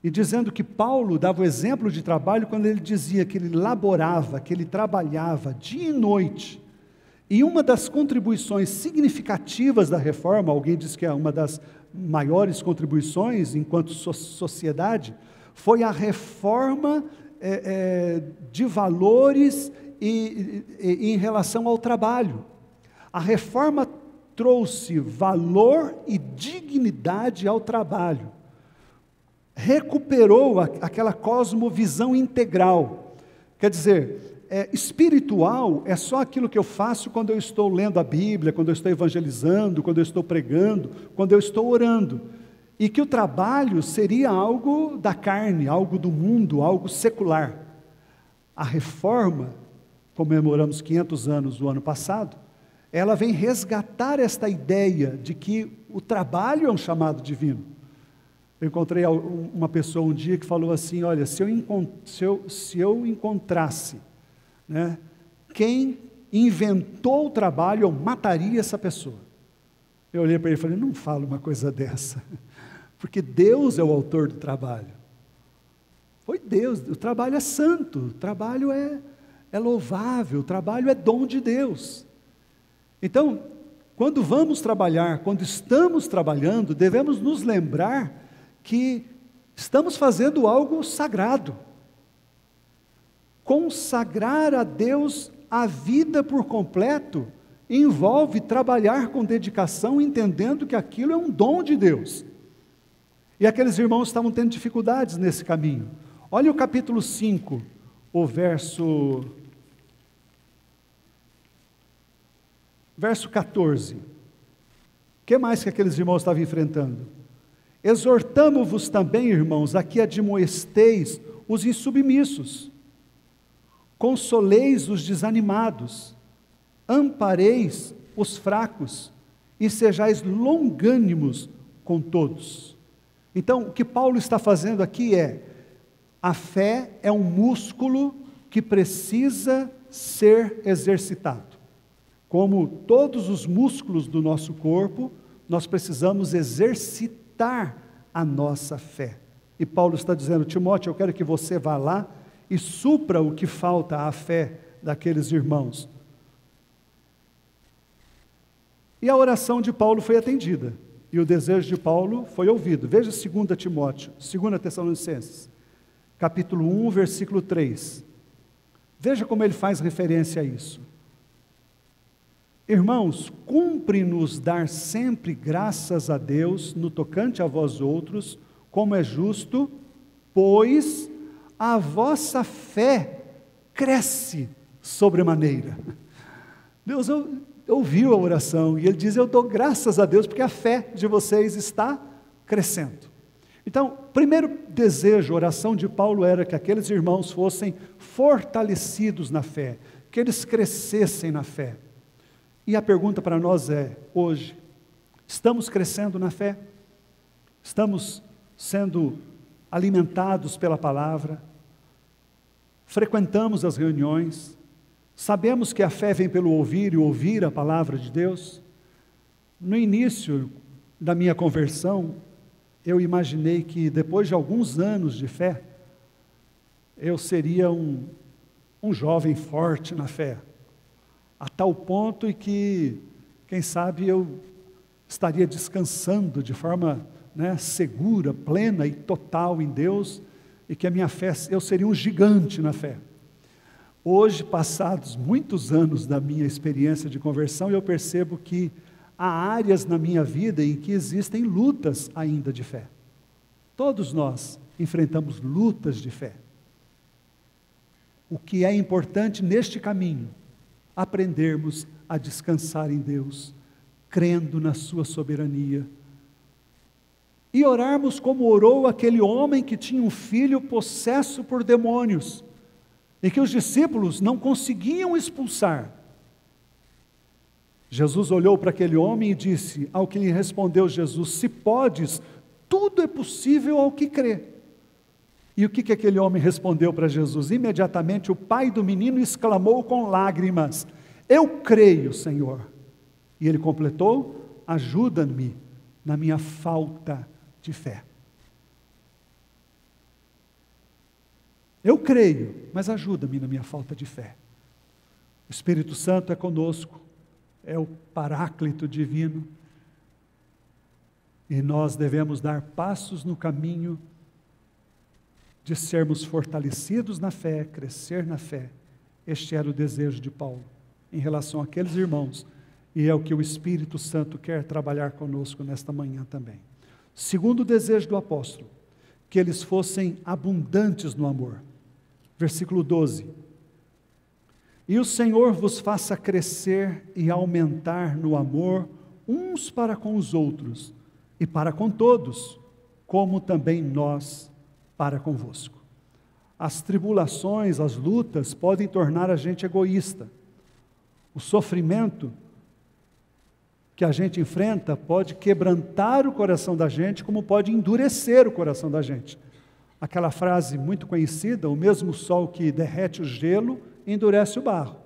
e dizendo que Paulo dava o exemplo de trabalho quando ele dizia que ele laborava, que ele trabalhava dia e noite. E uma das contribuições significativas da reforma, alguém diz que é uma das maiores contribuições enquanto sociedade, foi a reforma de valores e em relação ao trabalho. A reforma trouxe valor e dignidade ao trabalho, recuperou aquela cosmovisão integral. Quer dizer, espiritual é só aquilo que eu faço quando eu estou lendo a Bíblia, quando eu estou evangelizando, quando eu estou pregando, quando eu estou orando. E que o trabalho seria algo da carne, algo do mundo, algo secular. A reforma, comemoramos 500 anos no ano passado, ela vem resgatar esta ideia de que o trabalho é um chamado divino. Eu encontrei uma pessoa um dia que falou assim, olha, se eu encontrasse, né, quem inventou o trabalho, eu mataria essa pessoa. Eu olhei para ele e falei, não fala uma coisa dessa, porque Deus é o autor do trabalho. Foi Deus, o trabalho é santo, o trabalho é louvável, o trabalho é dom de Deus. Então, quando vamos trabalhar, quando estamos trabalhando, devemos nos lembrar que estamos fazendo algo sagrado. Consagrar a Deus a vida por completo envolve trabalhar com dedicação, entendendo que aquilo é um dom de Deus. E aqueles irmãos estavam tendo dificuldades nesse caminho. Olha o capítulo 5, o verso 14. O que mais que aqueles irmãos estavam enfrentando? Exortamo-vos também, irmãos, a que admoesteis os insubmissos, consoleis os desanimados, ampareis os fracos e sejais longânimos com todos. Então, o que Paulo está fazendo aqui a fé é um músculo que precisa ser exercitado. Como todos os músculos do nosso corpo, nós precisamos exercitar a nossa fé. E Paulo está dizendo, Timóteo, eu quero que você vá lá e supra o que falta à fé daqueles irmãos. E a oração de Paulo foi atendida, e o desejo de Paulo foi ouvido. Veja 2 Timóteo, 2 Tessalonicenses, capítulo 1, versículo 3. Veja como ele faz referência a isso. Irmãos, cumpre-nos dar sempre graças a Deus no tocante a vós outros, como é justo, pois a vossa fé cresce sobremaneira. Deus ouviu a oração e Ele diz, eu dou graças a Deus porque a fé de vocês está crescendo. Então, primeiro desejo, oração de Paulo era que aqueles irmãos fossem fortalecidos na fé, que eles crescessem na fé. E a pergunta para nós hoje, estamos crescendo na fé? Estamos sendo alimentados pela palavra? Frequentamos as reuniões? Sabemos que a fé vem pelo ouvir e ouvir a palavra de Deus? No início da minha conversão, eu imaginei que depois de alguns anos de fé, eu seria um jovem forte na fé, a tal ponto em que, quem sabe, eu estaria descansando de forma segura, plena e total em Deus, e que a minha fé, eu seria um gigante na fé. Hoje, passados muitos anos da minha experiência de conversão, eu percebo que há áreas na minha vida em que existem lutas ainda de fé. Todos nós enfrentamos lutas de fé. O que é importante neste caminho, aprendermos a descansar em Deus, crendo na sua soberania, e orarmos como orou aquele homem que tinha um filho possesso por demônios, e que os discípulos não conseguiam expulsar. Jesus olhou para aquele homem e disse, ao que lhe respondeu Jesus, se podes, tudo é possível ao que crê. E o que aquele homem respondeu para Jesus? Imediatamente o pai do menino exclamou com lágrimas, eu creio, Senhor. E ele completou, ajuda-me na minha falta de fé. Eu creio, mas ajuda-me na minha falta de fé. O Espírito Santo é conosco, é o Paráclito divino, e nós devemos dar passos no caminho de sermos fortalecidos na fé, crescer na fé. Este era o desejo de Paulo em relação àqueles irmãos, e é o que o Espírito Santo quer trabalhar conosco nesta manhã também. Segundo desejo do apóstolo, que eles fossem abundantes no amor. Versículo 12. E o Senhor vos faça crescer e aumentar no amor uns para com os outros e para com todos, como também nós para convosco. As tribulações, as lutas podem tornar a gente egoísta. O sofrimento que a gente enfrenta pode quebrantar o coração da gente, como pode endurecer o coração da gente. Aquela frase muito conhecida, o mesmo sol que derrete o gelo, endurece o barro.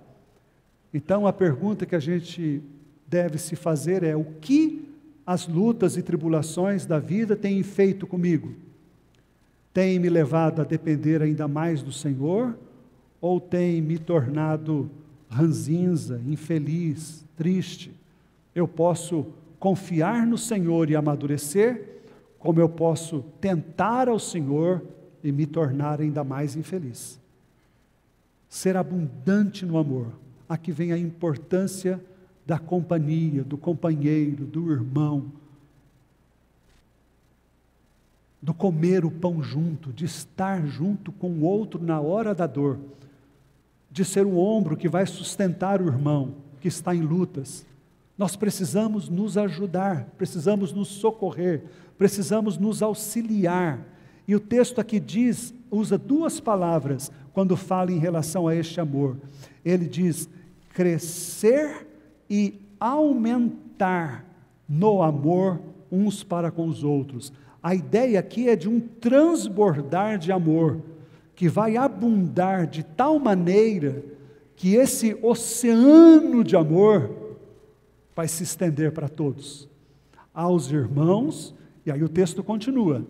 Então a pergunta que a gente deve se fazer é: o que as lutas e tribulações da vida têm feito comigo? Têm me levado a depender ainda mais do Senhor? Ou têm me tornado ranzinza, infeliz, triste? Eu posso confiar no Senhor e amadurecer, como eu posso tentar ao Senhor e me tornar ainda mais infeliz. Ser abundante no amor. Aqui vem a importância da companhia, do companheiro, do irmão, do comer o pão junto, de estar junto com o outro na hora da dor, de ser o ombro que vai sustentar o irmão que está em lutas. Nós precisamos nos ajudar, precisamos nos socorrer, precisamos nos auxiliar. E o texto aqui usa duas palavras quando fala em relação a este amor. Ele diz: crescer e aumentar no amor uns para com os outros. A ideia aqui é de um transbordar de amor, que vai abundar de tal maneira que esse oceano de amor vai se estender para todos, aos irmãos, e aí o texto continua,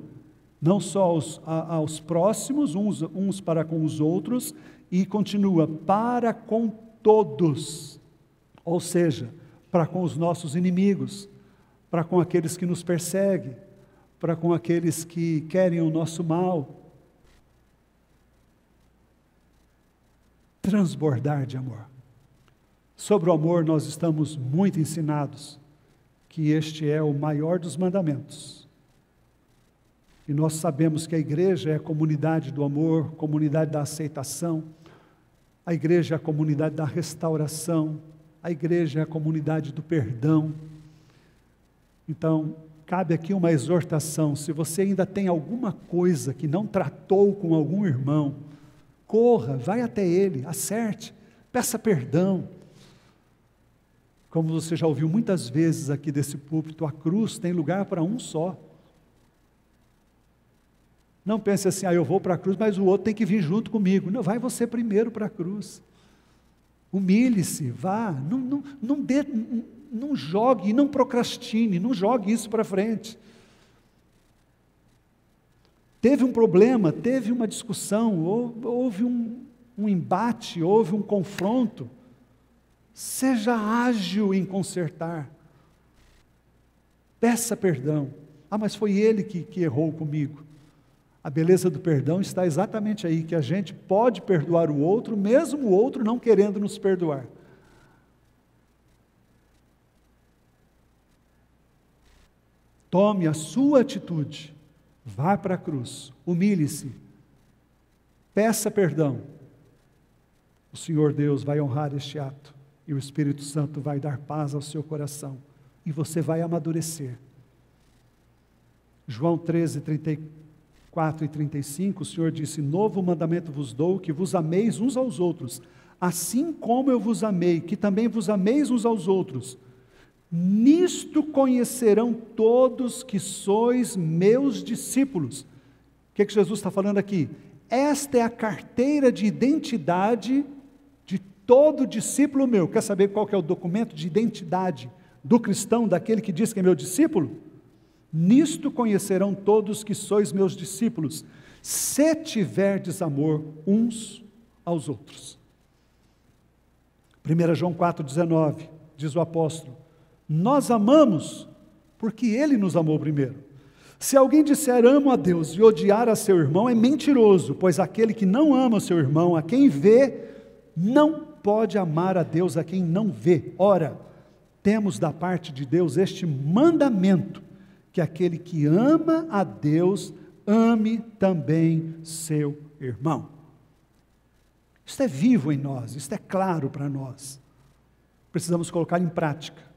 não só aos próximos, uns para com os outros, e continua, para com todos, ou seja, para com os nossos inimigos, para com aqueles que nos perseguem, para com aqueles que querem o nosso mal. Transbordar de amor. Sobre o amor nós estamos muito ensinados, que este é o maior dos mandamentos. E nós sabemos que a igreja é a comunidade do amor, comunidade da aceitação, a igreja é a comunidade da restauração, a igreja é a comunidade do perdão. Então, cabe aqui uma exortação: se você ainda tem alguma coisa que não tratou com algum irmão, corra, vai até ele, acerte, peça perdão. Como você já ouviu muitas vezes aqui desse púlpito, a cruz tem lugar para um só. Não pense assim: eu vou para a cruz, mas o outro tem que vir junto comigo. Não, vai você primeiro para a cruz. Humilhe-se, vá, não jogue, não procrastine, não jogue isso para frente. Teve um problema, teve uma discussão, houve um embate, houve um confronto. Seja ágil em consertar. Peça perdão. Mas foi ele que errou comigo. A beleza do perdão está exatamente aí, que a gente pode perdoar o outro, mesmo o outro não querendo nos perdoar. Tome a sua atitude, vá para a cruz, humilhe-se, peça perdão. O Senhor Deus vai honrar este ato, e o Espírito Santo vai dar paz ao seu coração, e você vai amadurecer. João 13, 34 e 35, o Senhor disse: novo mandamento vos dou, que vos ameis uns aos outros, assim como eu vos amei, que também vos ameis uns aos outros. Nisto conhecerão todos que sois meus discípulos. O que Jesus está falando aqui? Esta é a carteira de identidade de todo discípulo meu. Quer saber qual que é o documento de identidade do cristão, daquele que diz que é meu discípulo? Nisto conhecerão todos que sois meus discípulos, se tiverdes amor uns aos outros. 1 João 4,19, diz o apóstolo: nós amamos porque Ele nos amou primeiro. Se alguém disser amo a Deus e odiar a seu irmão, é mentiroso, pois aquele que não ama seu irmão, a quem vê, não pode amar a Deus a quem não vê. Ora, temos da parte de Deus este mandamento, que aquele que ama a Deus, ame também seu irmão. Isto é vivo em nós, isto é claro para nós. Precisamos colocar em prática.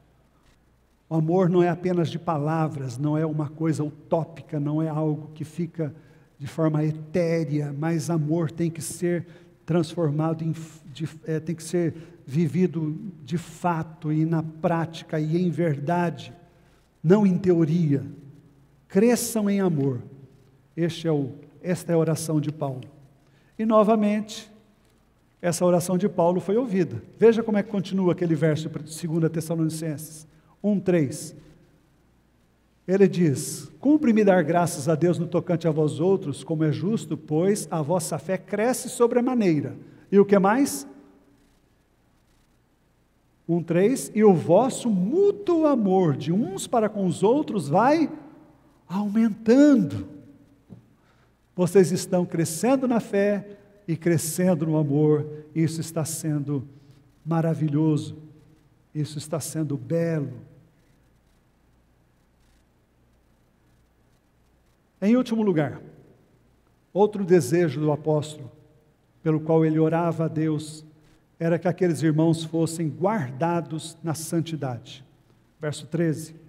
O amor não é apenas de palavras, não é uma coisa utópica, não é algo que fica de forma etérea, mas amor tem que ser transformado, tem que ser vivido de fato e na prática e em verdade, não em teoria. Cresçam em amor. Esta é a oração de Paulo. E novamente, essa oração de Paulo foi ouvida. Veja como é que continua aquele verso de 2 Tessalonicenses 1:3. Ele diz: cumpre-me dar graças a Deus no tocante a vós outros, como é justo, pois a vossa fé cresce sobremaneira. E o que mais? 1:3, e o vosso mútuo amor de uns para com os outros vai aumentando. Vocês estão crescendo na fé e crescendo no amor. Isso está sendo maravilhoso. Isso está sendo belo. Em último lugar, outro desejo do apóstolo, pelo qual ele orava a Deus, era que aqueles irmãos fossem guardados na santidade. Verso 13.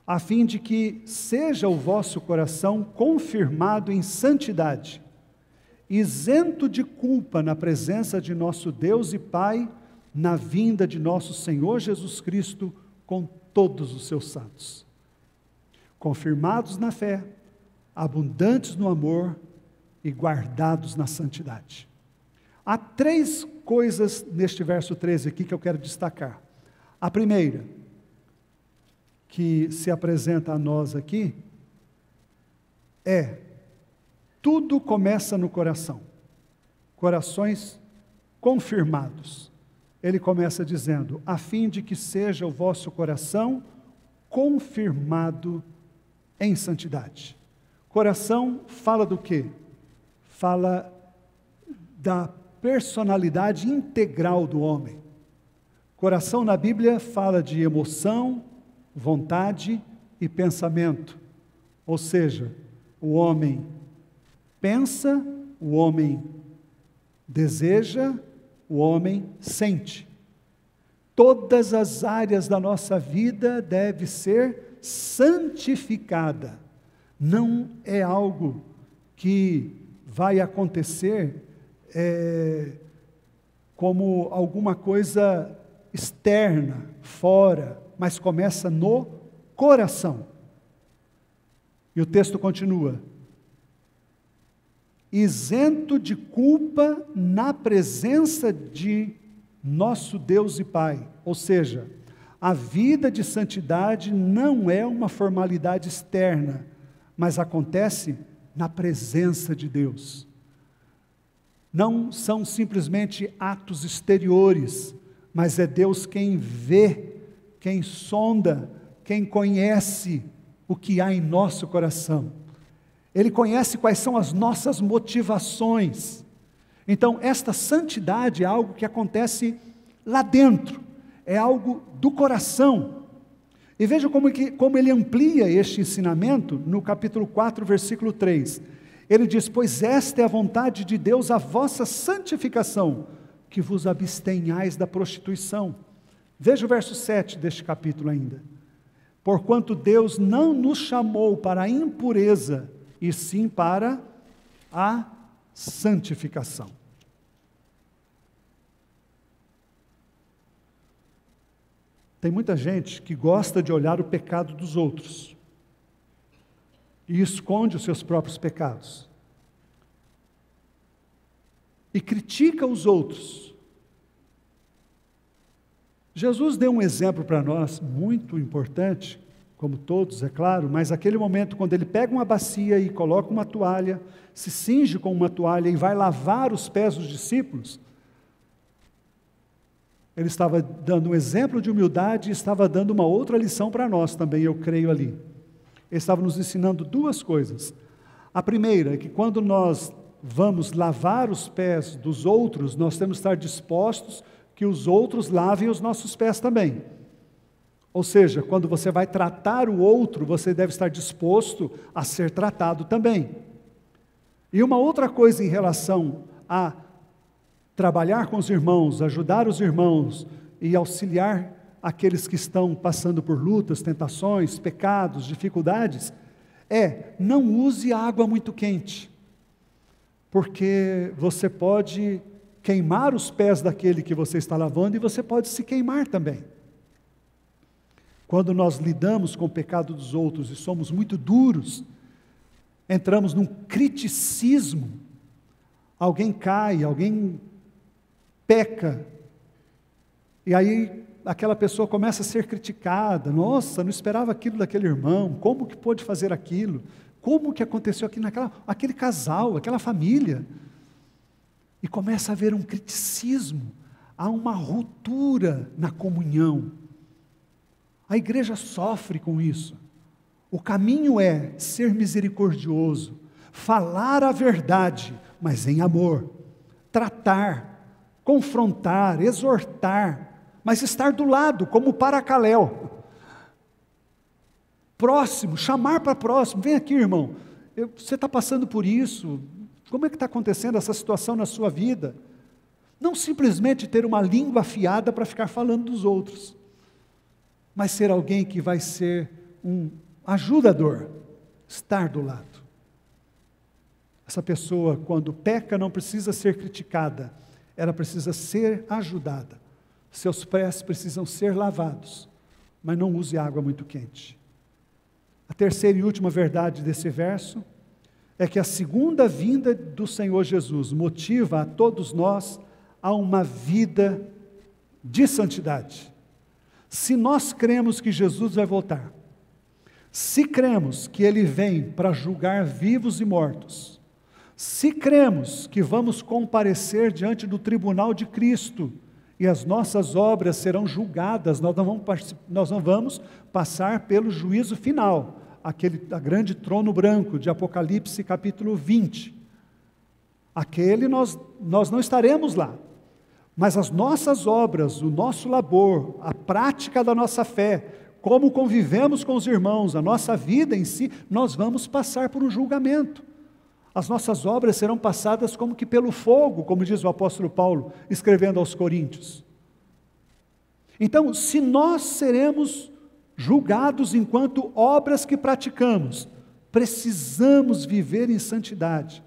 A fim de que seja o vosso coração confirmado em santidade, isento de culpa na presença de nosso Deus e Pai, na vinda de nosso Senhor Jesus Cristo com todos os seus santos. Confirmados na fé, abundantes no amor e guardados na santidade. Há 3 coisas neste verso 13 aqui que eu quero destacar. A primeira, que se apresenta a nós aqui, tudo começa no coração. Corações confirmados. Ele começa dizendo, a fim de que seja o vosso coração confirmado em santidade. Coração fala do quê? Fala da personalidade integral do homem. Coração na Bíblia fala de emoção, vontade e pensamento. Ou seja, o homem pensa, o homem deseja, o homem sente. Todas as áreas da nossa vida devem ser santificada. Não é algo que vai acontecer como alguma coisa externa, fora, mas começa no coração. E o texto continua: isento de culpa na presença de nosso Deus e Pai. Ou seja, a vida de santidade não é uma formalidade externa, mas acontece na presença de Deus. Não são simplesmente atos exteriores, mas é Deus quem vê, quem sonda, quem conhece o que há em nosso coração. Ele conhece quais são as nossas motivações. Então, esta santidade é algo que acontece lá dentro, é algo do coração. E veja como ele amplia este ensinamento no capítulo 4, versículo 3. Ele diz, pois esta é a vontade de Deus, a vossa santificação, que vos abstenhais da prostituição. Veja o verso 7 deste capítulo ainda. Porquanto Deus não nos chamou para a impureza, e sim para a santificação. Tem muita gente que gosta de olhar o pecado dos outros e esconde os seus próprios pecados. E critica os outros. Jesus deu um exemplo para nós muito importante, como todos, é claro, mas aquele momento quando ele pega uma bacia e coloca uma toalha, se cinge com uma toalha e vai lavar os pés dos discípulos, ele estava dando um exemplo de humildade e estava dando uma outra lição para nós também, eu creio ali. Ele estava nos ensinando 2 coisas. A primeira é que quando nós vamos lavar os pés dos outros, nós temos que estar dispostos que os outros lavem os nossos pés também. Ou seja, quando você vai tratar o outro, você deve estar disposto a ser tratado também. E uma outra coisa em relação a trabalhar com os irmãos, ajudar os irmãos e auxiliar aqueles que estão passando por lutas, tentações, pecados, dificuldades, não use água muito quente, porque você pode queimar os pés daquele que você está lavando e você pode se queimar também. Quando nós lidamos com o pecado dos outros e somos muito duros, entramos num criticismo. Alguém cai, alguém peca, e aí aquela pessoa começa a ser criticada. Nossa, não esperava aquilo daquele irmão, como que pôde fazer aquilo? Como que aconteceu aqui aquele casal, aquela família? E começa a haver um criticismo, há uma ruptura na comunhão. A igreja sofre com isso. O caminho é ser misericordioso, falar a verdade, mas em amor, tratar, confrontar, exortar, mas estar do lado, como Paracaléu. Próximo, chamar para próximo. Vem aqui, irmão, você está passando por isso, como é que está acontecendo essa situação na sua vida? Não simplesmente ter uma língua afiada para ficar falando dos outros, mas ser alguém que vai ser um ajudador, estar do lado. Essa pessoa, quando peca, não precisa ser criticada, ela precisa ser ajudada. Seus pés precisam ser lavados, mas não use água muito quente. A terceira e última verdade desse verso é que a segunda vinda do Senhor Jesus motiva a todos nós a uma vida de santidade. Se nós cremos que Jesus vai voltar, se cremos que Ele vem para julgar vivos e mortos, se cremos que vamos comparecer diante do tribunal de Cristo e as nossas obras serão julgadas, nós não vamos passar pelo juízo final, a grande trono branco de Apocalipse capítulo 20. Aquele nós não estaremos lá, mas as nossas obras, o nosso labor, a prática da nossa fé, como convivemos com os irmãos, a nossa vida em si, nós vamos passar por um julgamento. As nossas obras serão passadas como que pelo fogo, como diz o apóstolo Paulo, escrevendo aos Coríntios. Então, se nós seremos julgados enquanto obras que praticamos, precisamos viver em santidade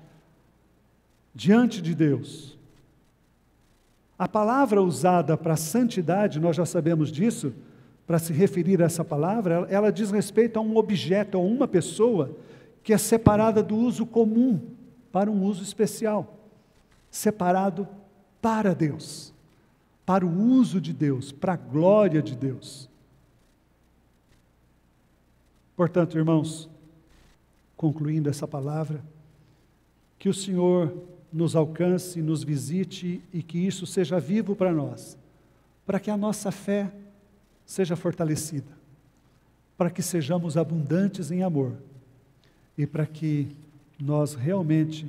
diante de Deus. A palavra usada para santidade, nós já sabemos disso, para se referir a essa palavra, ela diz respeito a um objeto, a uma pessoa, que é separada do uso comum para um uso especial, separado para Deus, para o uso de Deus, para a glória de Deus. Portanto, irmãos, concluindo essa palavra, que o Senhor nos alcance, nos visite e que isso seja vivo para nós, para que a nossa fé seja fortalecida, para que sejamos abundantes em amor e para que nós realmente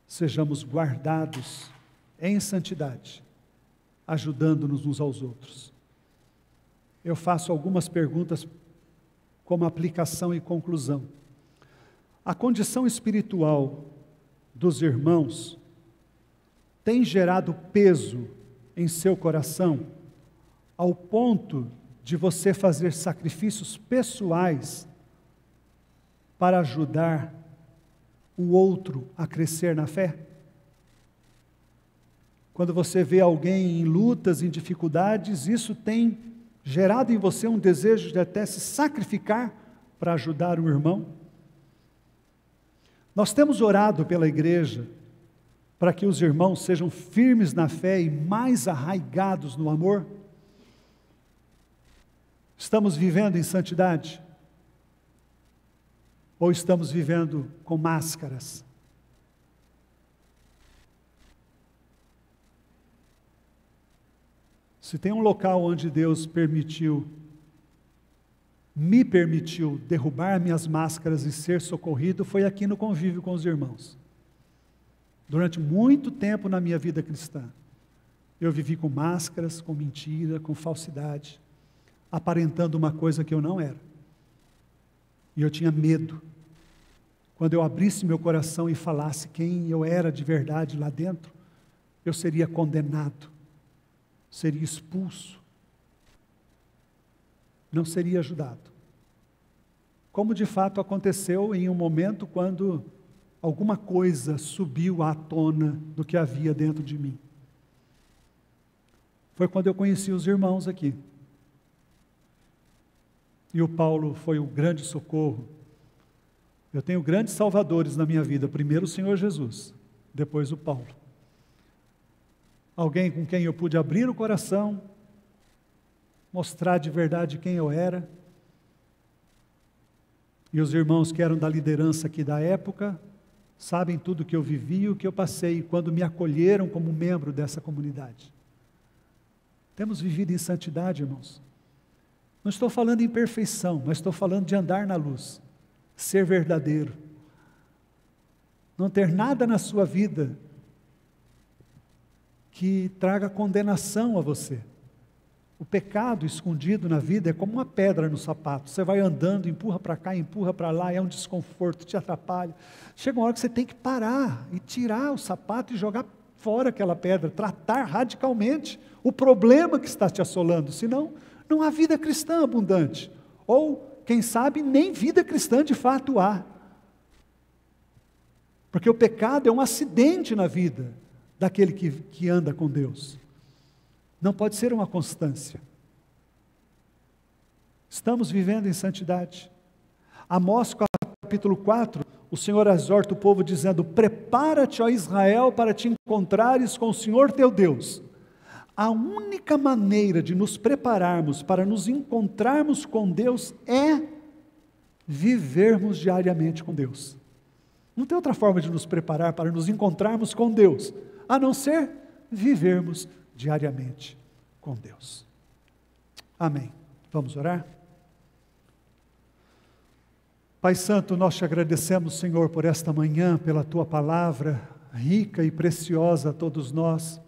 sejamos guardados em santidade, ajudando-nos uns aos outros. Eu faço algumas perguntas como aplicação e conclusão. A condição espiritual dos irmãos tem gerado peso em seu coração ao ponto de você fazer sacrifícios pessoais para ajudar o outro a crescer na fé? Quando você vê alguém em lutas, em dificuldades, isso tem gerado em você um desejo de até se sacrificar para ajudar o irmão? Nós temos orado pela igreja para que os irmãos sejam firmes na fé e mais arraigados no amor? Estamos vivendo em santidade? Ou estamos vivendo com máscaras? Se tem um local onde Deus me permitiu derrubar minhas máscaras e ser socorrido, foi aqui no convívio com os irmãos. Durante muito tempo na minha vida cristã, eu vivi com máscaras, com mentira, com falsidade, aparentando uma coisa que eu não era. E eu tinha medo. Quando eu abrisse meu coração e falasse quem eu era de verdade lá dentro, eu seria condenado, seria expulso, não seria ajudado. Como de fato aconteceu em um momento quando alguma coisa subiu à tona do que havia dentro de mim. foi quando eu conheci os irmãos aqui. E o Paulo foi o grande socorro. Eu tenho grandes salvadores na minha vida. Primeiro o Senhor Jesus, depois o Paulo. Alguém com quem eu pude abrir o coração, mostrar de verdade quem eu era. E os irmãos que eram da liderança aqui da época, sabem tudo que eu vivi e o que eu passei quando me acolheram como membro dessa comunidade. Temos vivido em santidade, irmãos. Não estou falando em perfeição, mas estou falando de andar na luz, ser verdadeiro. Não ter nada na sua vida que traga condenação a você. O pecado escondido na vida é como uma pedra no sapato. Você vai andando, empurra para cá, empurra para lá, é um desconforto, te atrapalha. Chega uma hora que você tem que parar e tirar o sapato e jogar fora aquela pedra, tratar radicalmente o problema que está te assolando, senão não há vida cristã abundante. Ou, quem sabe, nem vida cristã de fato há. Porque o pecado é um acidente na vida daquele que anda com Deus. Não pode ser uma constância. Estamos vivendo em santidade. Amós capítulo 4, o Senhor exorta o povo dizendo: prepara-te, ó Israel, para te encontrares com o Senhor teu Deus. A única maneira de nos prepararmos para nos encontrarmos com Deus é vivermos diariamente com Deus. Não tem outra forma de nos preparar para nos encontrarmos com Deus, a não ser vivermos diariamente com Deus. Amém. Vamos orar? Pai Santo, nós te agradecemos, Senhor, por esta manhã, pela Tua palavra rica e preciosa a todos nós.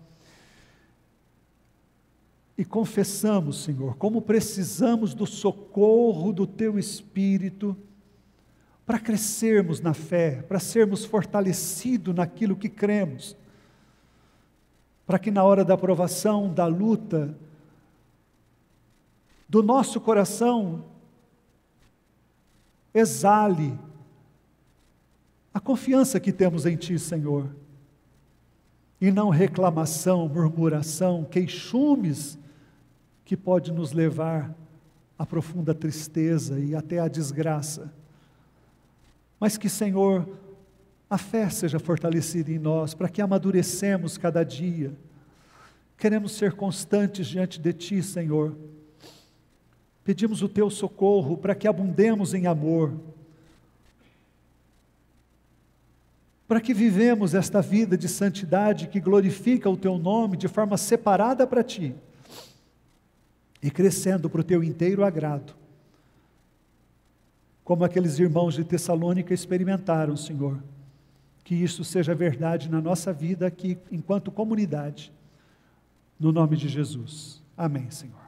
E confessamos, Senhor, como precisamos do socorro do Teu Espírito para crescermos na fé, para sermos fortalecidos naquilo que cremos, para que na hora da provação, da luta, do nosso coração, exale a confiança que temos em Ti, Senhor, e não reclamação, murmuração, queixumes, que pode nos levar à profunda tristeza e até à desgraça. Mas que, Senhor, a fé seja fortalecida em nós, para que amadurecemos cada dia. Queremos ser constantes diante de Ti, Senhor. Pedimos o Teu socorro para que abundemos em amor, para que vivemos esta vida de santidade que glorifica o Teu nome de forma separada para Ti, e crescendo para o Teu inteiro agrado, como aqueles irmãos de Tessalônica experimentaram, Senhor. Que isso seja verdade na nossa vida aqui, enquanto comunidade, no nome de Jesus. Amém, Senhor.